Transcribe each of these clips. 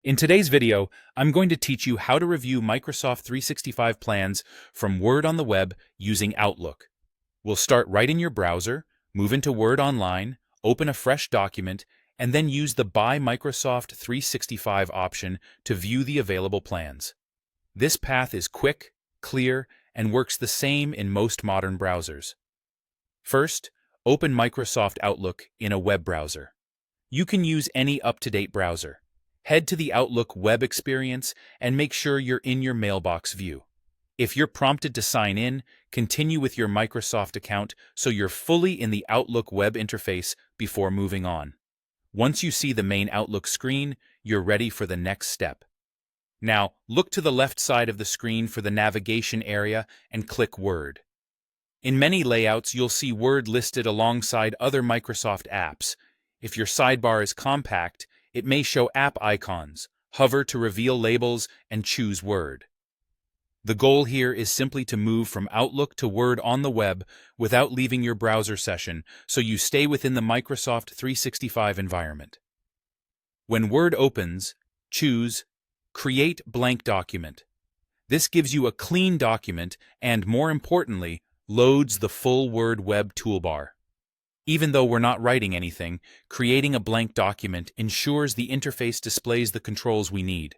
In today's video, I'm going to teach you how to review Microsoft 365 plans from Word on the web using Outlook. We'll start right in your browser, move into Word Online, open a fresh document, and then use the Buy Microsoft 365 option to view the available plans. This path is quick, clear, and works the same in most modern browsers. First, open Microsoft Outlook in a web browser. You can use any up-to-date browser. Head to the Outlook web experience and make sure you're in your mailbox view. If you're prompted to sign in, continue with your Microsoft account so you're fully in the Outlook web interface before moving on. Once you see the main Outlook screen, you're ready for the next step. Now, look to the left side of the screen for the navigation area and click Word. In many layouts, you'll see Word listed alongside other Microsoft apps. If your sidebar is compact, it may show app icons. Hover to reveal labels and choose Word. The goal here is simply to move from Outlook to Word on the web without leaving your browser session, so you stay within the Microsoft 365 environment. When Word opens, choose Create Blank Document. This gives you a clean document and, more importantly, loads the full Word web toolbar. Even though we're not writing anything, creating a blank document ensures the interface displays the controls we need.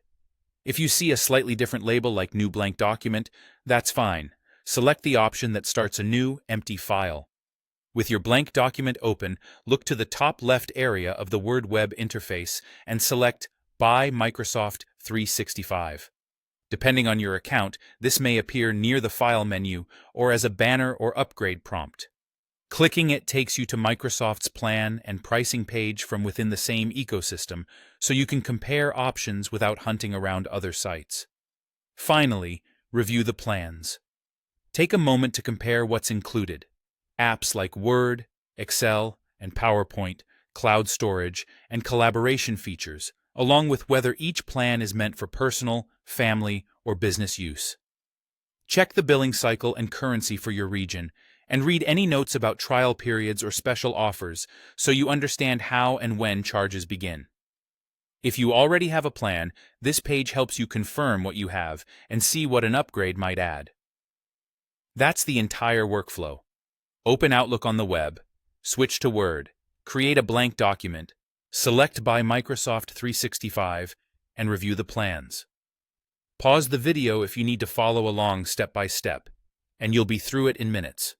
If you see a slightly different label like New Blank Document, that's fine. Select the option that starts a new, empty file. With your blank document open, look to the top left area of the Word web interface and select Buy Microsoft 365. Depending on your account, this may appear near the File menu or as a banner or upgrade prompt. Clicking it takes you to Microsoft's plan and pricing page from within the same ecosystem, so you can compare options without hunting around other sites. Finally, review the plans. Take a moment to compare what's included. Apps like Word, Excel, and PowerPoint, cloud storage, and collaboration features, along with whether each plan is meant for personal, family, or business use. Check the billing cycle and currency for your region, and read any notes about trial periods or special offers so you understand how and when charges begin. If you already have a plan, this page helps you confirm what you have and see what an upgrade might add. That's the entire workflow. Open Outlook on the web, switch to Word, create a blank document, select Buy Microsoft 365, and review the plans. Pause the video if you need to follow along step by step, and you'll be through it in minutes.